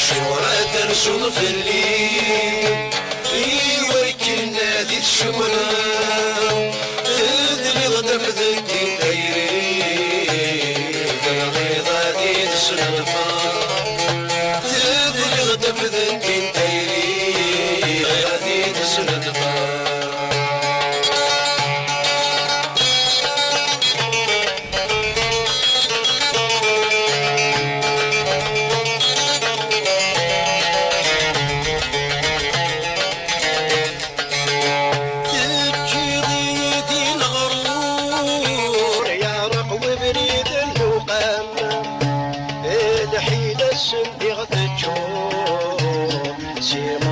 شورة ترسل في الليل يوركنا ذي الشمرة تدري غدا في ذكي دايري الغيضة ذي تسلفا تدري غدا في ذكي دايري غادي تسلفا السندغ تجور سير